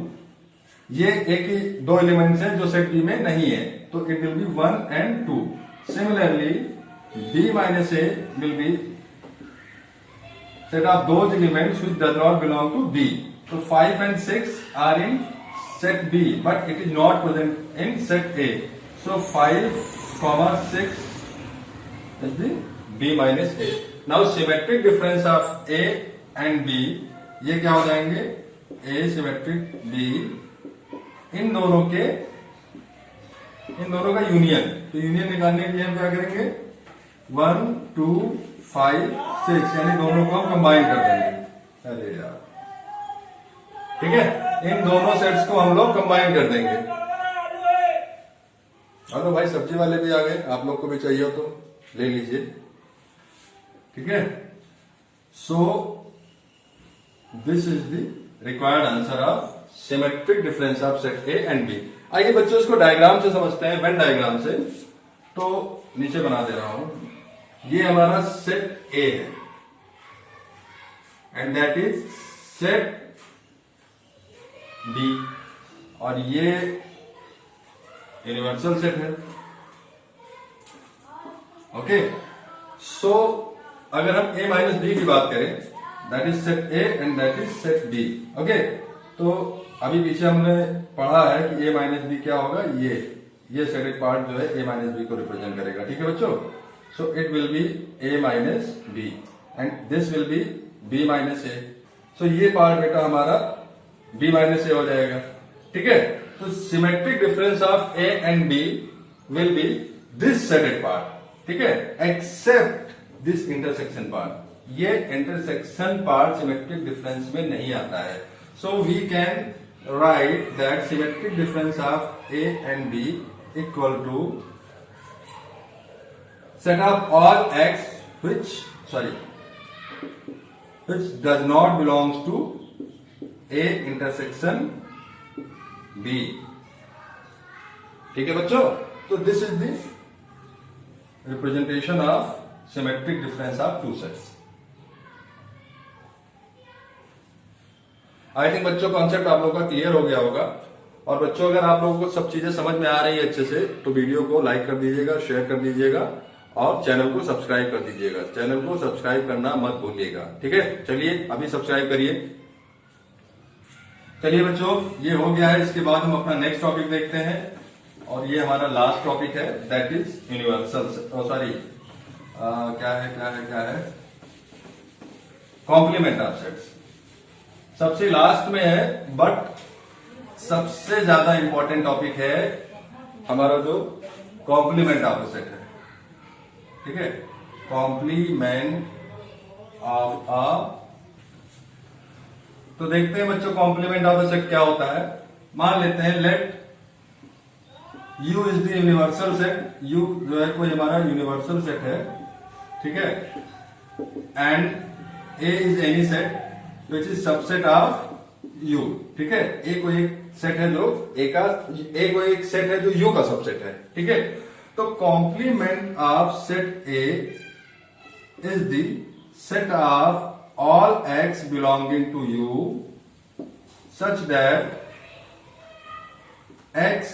ये एक ही दो एलिमेंट्स हैं जो सेट बी में नहीं है, तो it will be 1 and 2. Similarly B minus A will be set of those elements which does not belong to B. तो 5 and 6 are in set B but it is not present in set A. So 5, 6 is the B minus A. Now symmetric difference of A and B, ये क्या हो जाएंगे, ए symmetric B, इन दोनों का union. तो union निकालने के लिए हम क्या करेंगे, 1 2 5 6 यानी दोनों को हम कंबाइन कर देंगे. अरे यार, ठीक है, इन दोनों सेट्स को हम लोग कंबाइन कर देंगे. हेलो भाई, सब्जी वाले भी आ गए, आप लोग को भी चाहिए हो तो ले लीजिए. ठीक है, so this is the required answer of symmetric difference of set A and B. आइए बच्चों इसको डायग्राम से समझते हैं, वेन डायग्राम से. तो नीचे बना दे रहा हूं, ये हमारा सेट ए है and that is set B, और ये यूनिवर्सल सेट है. ओके, सो अगर हम ए माइनस बी की बात करें, that is set A and that is set B. Okay, तो अभी पीछे हमने पढ़ा है कि ए माइनस बी क्या होगा, ये सेटेड पार्ट जो है ए माइनस बी को रिप्रेजेंट करेगा. ठीक है बच्चों, so it will be A minus B and this will be B minus A. So ये पार्ट बेटा हमारा बी माइनस ए हो जाएगा. ठीक है, तो symmetric difference of A and B will be this shaded part. ठीक है, एक्सेप्ट दिस इंटरसेक्शन पार्ट. ये इंटरसेक्शन पार्ट सिमेट्रिक डिफरेंस में नहीं आता है. So we can write that symmetric difference of A and B equal to set of all x which does not belongs to A intersection B. ठीक है बच्चों, तो this is the representation of symmetric difference of two sets. I think बच्चों concept आप लोगों का clear हो गया होगा. और बच्चों अगर आप लोगों को सब चीजें समझ में आ रही है अच्छे से, तो वीडियो को लाइक कर दीजिएगा, शेयर कर दीजिएगा और चैनल को सब्सक्राइब कर दीजिएगा. चैनल को सब्सक्राइब करना मत भूलिएगा. ठीक है, चलिए अभी सब्सक्राइब करिए. चलिए बच्चों, ये हो गया है. इसके बाद हम अपना नेक्स्ट टॉपिक देखते हैं, और ये हमारा लास्ट टॉपिक है, दैट इज यूनिवर्सल, सॉरी क्या है कॉम्प्लीमेंट ऑफ सेट्स. सबसे लास्ट में है, बट सबसे ज्यादा इंपॉर्टेंट टॉपिक है हमारा जो कॉम्प्लीमेंट ऑफ अ सेट है. ठीक है, कॉम्प्लीमेंट ऑफ अ तो देखते हैं बच्चों कॉम्प्लीमेंट ऑफ द सेट क्या होता है। मान लेते हैं let U is the universal set, U जो है कोई हमारा यूनिवर्सल सेट है, ठीक है, and A is any set which is subset of U, ठीक है। A कोई एक सेट है जो A कोई एक सेट है जो U का सबसेट है, ठीक है। तो complement of set A is the set of all x belonging to U such that x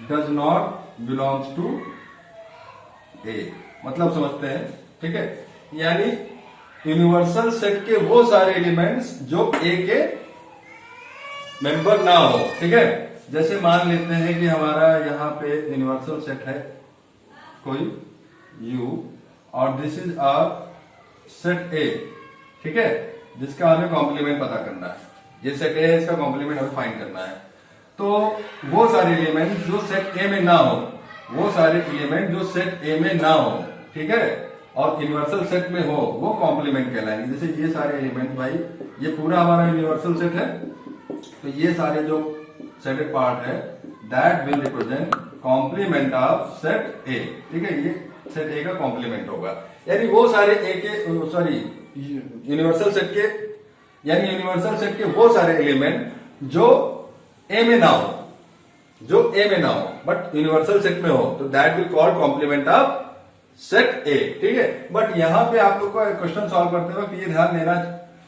does not belongs to A। मतलब समझते हैं, ठीक है। यानी यूनिवर्सल सेट के वो सारे एलिमेंट्स जो A के मेंबर ना हो, ठीक है। जैसे मान लेते हैं कि हमारा यहां पे यूनिवर्सल सेट है कोई U और this is a set A, ठीक है, जिसका हमें कॉम्प्लीमेंट पता करना है। ये सेट A है, इसका कॉम्प्लीमेंट हमें फाइंड करना है। तो वो सारे एलिमेंट जो सेट A में ना हो, वो सारे एलिमेंट जो सेट A में ना हो, ठीक है, और यूनिवर्सल सेट में हो, वो कॉम्प्लीमेंट कहलाएंगे। जैसे ये सारे एलिमेंट भाई, ये पूरा हमारा यूनिवर्सल सेट है, तो ये सारे जो सेटेड पार्ट है that will represent complement of set A, ठीक है। ये सेट A का कॉम्प्लीमेंट होगा, यानी वो सारे A के यूनिवर्सल सेट के, यानी यूनिवर्सल सेट के वो सारे एलिमेंट जो A में ना हो, जो A में ना हो बट यूनिवर्सल सेट में हो, तो that will call complement of set A, ठीक है। बट यहां पे आप लोग को क्वेश्चन सॉल्व करते वक्त ये ध्यान देना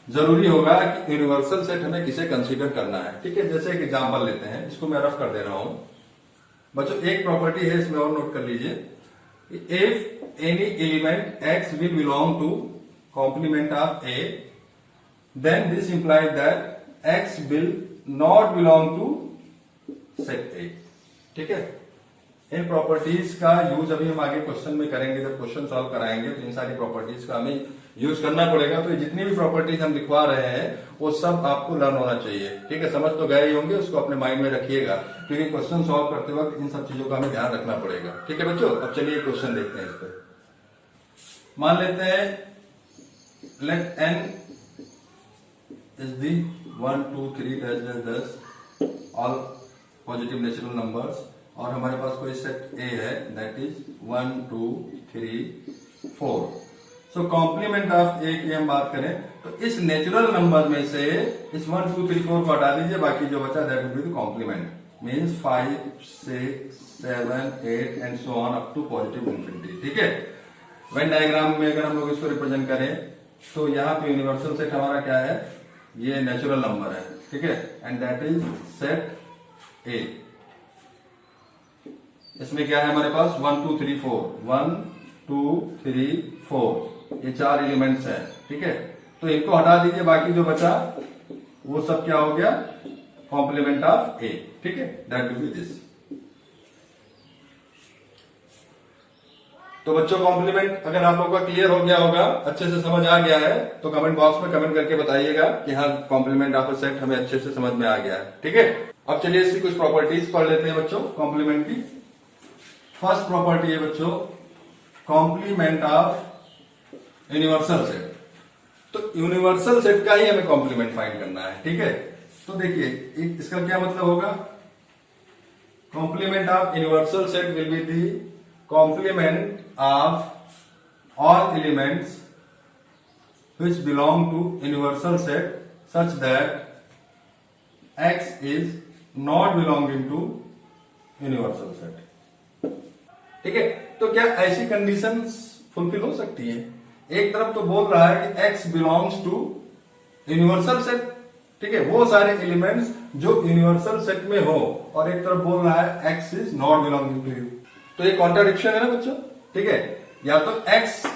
जरूरी होगा कि यूनिवर्सल सेट हमें किसे कंसीडर करना है, ठीक है। जैसे एक एग्जांपल लेते हैं, इसको मैं रफ कर दे रहा हूं बच्चों। एक प्रॉपर्टी है इसमें और नोट कर लीजिए, if any element x will belong to complement of A, then this implies that x will not belong to set A, ठीक है। इन प्रॉपर्टीज का यूज अभी हम आगे क्वेश्चन में करेंगे, जब क्वेश्चन सॉल्व कराएंगे तो इन सारी प्रॉपर्टीज का हमें यूज करना पड़ेगा। तो जितनी भी प्रॉपर्टीज हम लिखवा रहे हैं वो सब आपको लर्न होना चाहिए, ठीक है। समझ तो गए ही होंगे, उसको अपने माइंड में रखिएगा, क्योंकि क्वेश्चन सॉल्व करते वक्त इन सब चीजों का हमें ध्यान रखना पड़ेगा, ठीक है बच्चों। अब चलिए क्वेश्चन देखते हैं इस पर। मान लेते हैं let n is the 1 2 3 10 all positive natural numbers, और हमारे पास कोई सेट A है that is 1 2 3 4। So complement of A की हम बात करें तो इस नेचुरल नंबर में से इस 1 2 3 4 को हटा दीजिए, बाकी जो बचा that will be the complement, means 5 6 7 8 and so on up to positive infinity, ठीक है। वेन डायग्राम में अगर हम लोग इसको रिप्रेजेंट करें तो यहाँ पे यूनिवर्सल सेट हमारा क्या है, ये नेचुरल नंबर है, ठीक है, and that is set A। इसमें क्या है हमारे पास 1 2 3 4, 1 2 3 4, ये 4 एलिमेंट्स हैं, ठीक है। तो इनको हटा दीजिए, बाकी जो बचा वो सब क्या हो गया, कॉम्प्लीमेंट ऑफ A, ठीक है, दैट विल बी दिस। तो बच्चों कॉम्प्लीमेंट अगर आप लोगों का क्लियर हो गया होगा, अच्छे से समझ आ गया है, तो कमेंट बॉक्स में कमेंट करके बताइएगा कि हाँ कॉम्प्लीमेंट ऑफ अ सेट हमें अच्छे से समझ में आ गया है, ठीक है। अब चलिए इसकी कुछ प्रॉपर्टीज पढ़ लेते हैं बच्चों कॉम्प्लीमेंट की। फर्स्ट प्रॉपर्टी है बच्चों कॉम्प्लीमेंट ऑफ यूनिवर्सल सेट। तो यूनिवर्सल सेट का ही हमें कॉम्प्लीमेंट फाइंड करना है, ठीक है। तो देखिए इसका क्या मतलब होगा, complement of universal set will be the complement of all elements which belong to universal set such that x is not belonging to universal set, ठीक है। तो क्या ऐसी कंडीशंस फुलफिल हो सकती है, एक तरफ तो बोल रहा है कि x belongs to universal set, ठीक है, वो सारे एलिमेंट्स जो यूनिवर्सल सेट में हो, और एक तरफ बोल रहा है x is not belonging to U. तो ये कॉन्ट्राडिक्शन है ना बच्चों, ठीक है। या तो x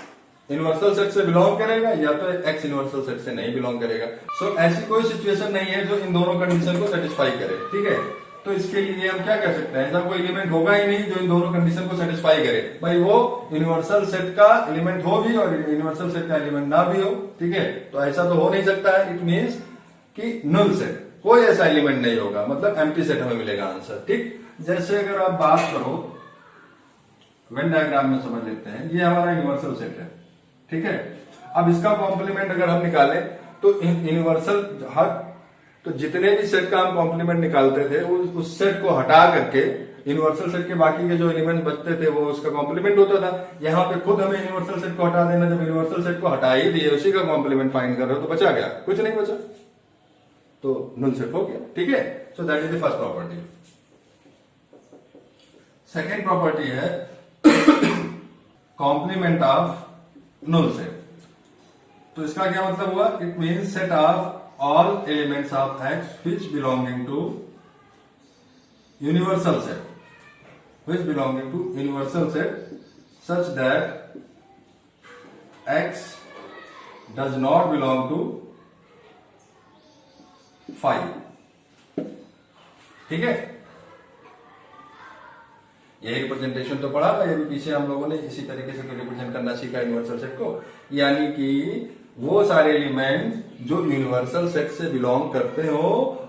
यूनिवर्सल सेट से बिलोंग करेगा या तो x यूनिवर्सल सेट से नहीं बिलोंग करेगा। सो ऐसी कोई सिचुएशन नहीं है जो इन दोनों कंडीशन को सेटिस्फाई करे, ठीक है। तो इसके लिए हम क्या कर सकते हैं, ऐसा कोई एलिमेंट होगा ही नहीं जो इन दोनों कंडीशन को सेटिस्फाई करे, भाई वो यूनिवर्सल सेट का एलिमेंट हो भी और यूनिवर्सल सेट का एलिमेंट ना भी हो, ठीक है। तो ऐसा तो हो नहीं सकता है, इट मीन्स कि नल सेट, कोई ऐसा एलिमेंट नहीं होगा, मतलब एम्प्टी सेट हमें मिलेगा आंसर, ठीक। जैसे अगर आप बात करो वेन डायग्राम में समझ लेते हैं, ये हमारा यूनिवर्सल सेट है, ठीक है। अब इसका कॉम्प्लीमेंट अगर हम निकालें तो यूनिवर्सल हर, तो जितने भी सेट का हम कॉम्प्लीमेंट निकालते थे उस सेट को हटा करके यूनिवर्सल सेट के बाकी के जो एलिमेंट बचते थे वो उसका कॉम्प्लीमेंट होता था। यहाँ पे खुद हमें यूनिवर्सल सेट को हटा देना, जब यूनिवर्सल सेट को हटा ही दिए उसी का कॉम्प्लीमेंट फाइंड कर रहे हो तो बचा गया, कुछ नहीं बचा, तो null सेट हो गया। ठीक है, so that is the first property. Second property है कॉम्प्लीमेंट ऑफ null सेट। तो इसका क्या मतलब हुआ? It means set of all elements of X which belonging to universal set such that X does not belong to phi। ठीक है, ये representation तो पढ़ा था, ये भी पीछे हम लोगों ने इसी तरीके से रिप्रेजेंट करना सीखा यूनिवर्सल सेट को, यानी कि वो सारे एलिमेंट जो यूनिवर्सल सेट से बिलोंग करते हो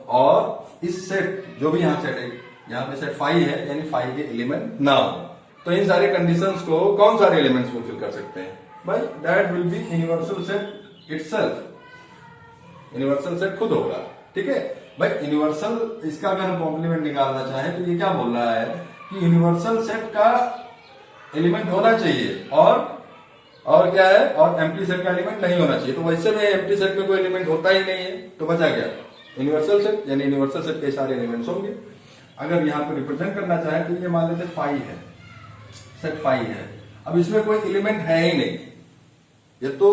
और इस सेट जो भी यहाँ सेट है, यहाँ पे सेट फाई है यानी फाई के एलिमेंट ना हो, तो इन सारे कंडीशंस को कौन सारे एलिमेंट्स फुलफिल कर सकते हैं भाई? That will B universal set itself. Universal set खुद होगा। ठीक है भाई, यूनिवर्सल इसका अगर हम कॉम्प्लीमेंट निकालना चाहें तो ये क्या बोल रहा है कि यूनिवर्सल सेट का एलिमेंट होना चाहिए और क्या है, और एम्प्टी सेट का एलिमेंट नहीं होना चाहिए। तो वैसे में एम्प्टी सेट में कोई एलिमेंट होता ही नहीं है, तो बचा गया यूनिवर्सल सेट, यानी यूनिवर्सल सेट के सारे एलिमेंट्स होंगे। अगर यहाँ पे रिप्रेजेंट करना चाहे तो ये मान लेते फाई है, सेट फाई है। अब इसमें कोई एलिमेंट है ही नहीं, ये तो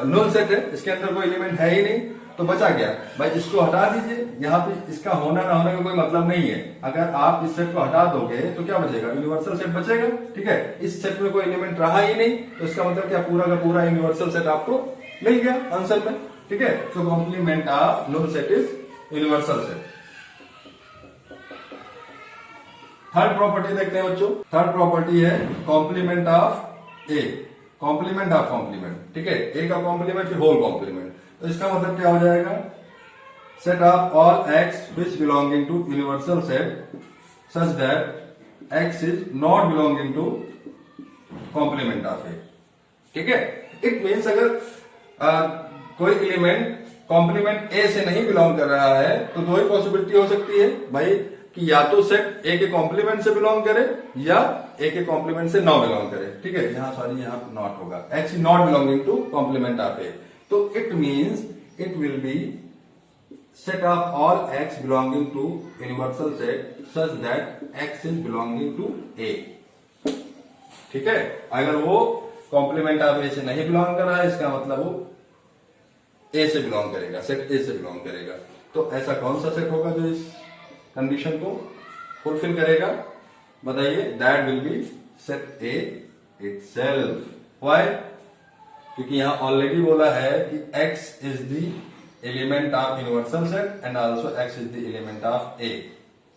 null सेट है, इसके अंदर कोई एलिमेंट है ही नहीं, तो बचा गया भाई, इसको हटा दीजिए। यहाँ पे इसका होना ना होने का कोई मतलब नहीं है। अगर आप इस सेट को हटा दोगे तो क्या बचेगा? यूनिवर्सल सेट बचेगा। ठीक है, इस सेट में कोई एलिमेंट रहा ही नहीं, तो इसका मतलब क्या, पूरा का पूरा यूनिवर्सल सेट आपको मिल गया आंसर में। ठीक है, तो complement of null set is universal set. Third property देखते हैं बच्चों। थर्ड प्रॉपर्टी है complement of A, complement of complement. ठीक है, ए का कॉम्प्लीमेंट फिर होल कॉम्प्लीमेंट। तो इसका मतलब क्या हो जाएगा? Set of all x which belonging to universal set such that x is not belonging to complement of A. ठीक है, इट मीन्स अगर कोई एलिमेंट कॉम्प्लीमेंट ए से नहीं बिलोंग कर रहा है तो दो ही पॉसिबिलिटी हो सकती है भाई, कि या तो सेट ए के कॉम्प्लीमेंट से बिलोंग करे या ए के कॉम्प्लीमेंट से नॉट बिलोंग करे। ठीक है, यहाँ सॉरी यहाँ नॉट होगा, x is not belonging to complement of A. तो it means it will be set of all x belonging to universal set such that x is belonging to A. ठीक है, अगर वो कॉम्प्लीमेंट ऑफ ए से नहीं belong कर रहा है, इसका मतलब वो ए से बिलोंग करेगा, सेट ए से बिलोंग करेगा। तो ऐसा कौन सा सेट होगा जो इस कंडीशन को फुलफिल करेगा? बताइए। That will be set A itself. Why? क्योंकि यहां ऑलरेडी बोला है कि x is the element of universal set and also x is the element of a।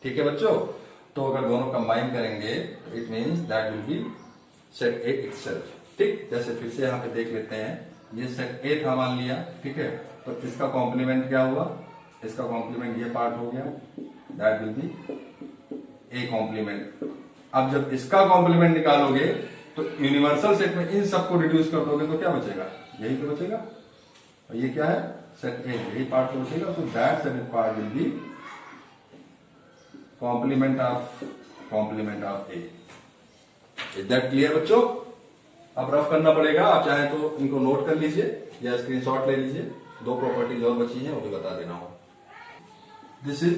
ठीक है बच्चों, तो अगर दोनों कंबाइन करेंगे तो it means that will be set A itself. ठीक, जैसे फिर से यहां पे देख लेते हैं, ये सेट ए था मान लिया। ठीक है, तो इसका कॉम्प्लीमेंट क्या हुआ? इसका कॉम्प्लीमेंट ये पार्ट हो गया, that will be A complement. अब जब इसका कॉम्प्लीमेंट निकालोगे तो यूनिवर्सल सेट में इन सबको रिड्यूस कर दोगे तो क्या बचेगा? यही तो बचेगा। और ये क्या है? सेट ए, यही पार्ट तो बचेगा। तो that set part will be complement of A. Is that clear बच्चों? अब रफ करना पड़ेगा, आप चाहे तो इनको नोट कर लीजिए या स्क्रीनशॉट ले लीजिए। दो प्रॉपर्टीज और बची हैं, वो भी बता देना हो। This is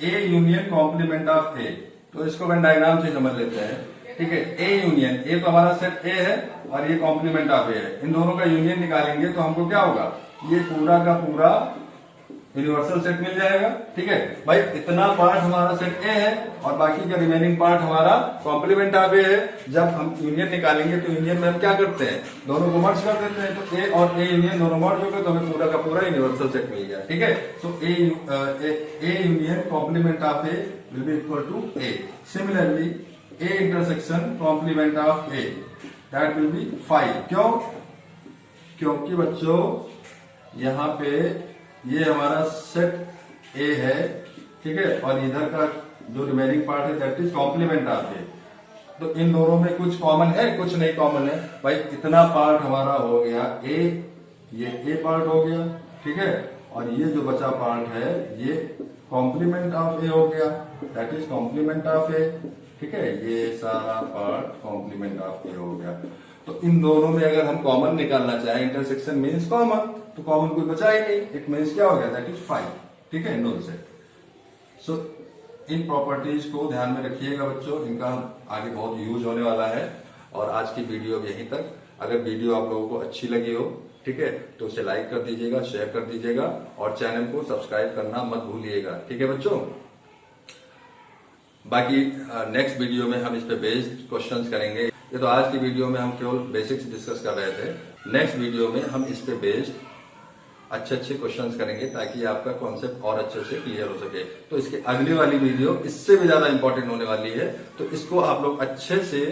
A union complement of A. तो इसको मैं डायग्राम से समझ लेते हैं। ठीक है, ए यूनियन, ए तो हमारा सेट ए है और ये कॉम्प्लीमेंट ऑफ ए है। इन दोनों का यूनियन निकालेंगे तो हमको क्या होगा? ये पूरा का पूरा यूनिवर्सल सेट मिल जाएगा। ठीक है भाई, इतना पार्ट हमारा सेट ए है और बाकी का रिमेनिंग पार्ट हमारा कॉम्प्लीमेंट ऑफ ए है। जब हम यूनियन निकालेंगे तो यूनियन में हम क्या करते हैं? दोनों को मर्ज कर देते हैं। तो ए और ए यूनियन दोनों मर्ज हो गए तो हमें पूरा का पूरा यूनिवर्सल सेट मिल गया। ठीक है, तो A union complement of A will be equal to A. Similarly A intersection complement of A, that will be phi. क्यों? क्योंकि बच्चों यहाँ पे ये हमारा सेट ए है। ठीक है, और इधर का जो रिमेनिंग पार्ट है that is complement of A. तो इन दोनों में कुछ कॉमन है, कुछ नहीं कॉमन है। भाई इतना पार्ट हमारा हो गया ए, ये ए पार्ट हो गया, ठीक है, और ये जो बचा पार्ट है ये कॉम्प्लीमेंट ऑफ ए हो गया, that is complement of A, ठीक है, ये सारा पार्ट कॉम्प्लीमेंट ऑफ ए हो गया। तो इन दोनों में अगर हम कॉमन निकालना चाहें, इंटरसेक्शन मीन्स कॉमन, तो कॉमन कोई बचा ही नहीं, इट मीन्स क्या हो गया, दैट इज 5, ठीक है, नो सेट। सो इन प्रॉपर्टीज को ध्यान में रखिएगा बच्चों, इनका आगे बहुत यूज होने वाला है। और आज की वीडियो यहीं तक। अगर वीडियो आप लोगों को अच्छी लगी हो, ठीक है, तो उसे लाइक कर दीजिएगा, शेयर कर दीजिएगा और चैनल को सब्सक्राइब करना मत भूलिएगा, ठीक है बच्चों। बाकी नेक्स्ट वीडियो में हम इस पे बेस्ड क्वेश्चंस करेंगे। ये तो आज की वीडियो में हम केवल बेसिक्स डिस्कस कर रहे थे। नेक्स्ट वीडियो में हम इस पे बेस्ड अच्छे अच्छे क्वेश्चंस करेंगे ताकि आपका कॉन्सेप्ट और अच्छे से क्लियर हो सके। तो इसके अगली वाली वीडियो इससे भी ज्यादा इंपॉर्टेंट होने वाली है, तो इसको आप लोग अच्छे से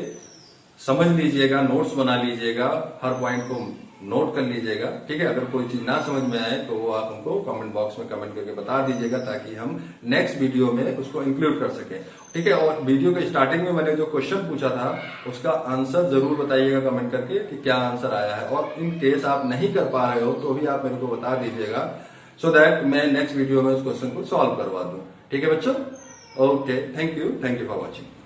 समझ लीजिएगा, नोट्स बना लीजिएगा, हर पॉइंट को नोट कर लीजिएगा, ठीक है। अगर कोई चीज ना समझ में आए तो वो आप हमको कमेंट बॉक्स में कमेंट करके बता दीजिएगा ताकि हम नेक्स्ट वीडियो में उसको इंक्लूड कर सकें, ठीक है। और वीडियो के स्टार्टिंग में मैंने जो क्वेश्चन पूछा था उसका आंसर जरूर बताइएगा कमेंट करके कि क्या आंसर आया है, और इन केस आप नहीं कर पा रहे हो तो भी आप मेरे को बता दीजिएगा, सो दैट मैं नेक्स्ट वीडियो में उस क्वेश्चन को सॉल्व करवा दूं, ठीक है बच्चों। Okay, thank you for watching.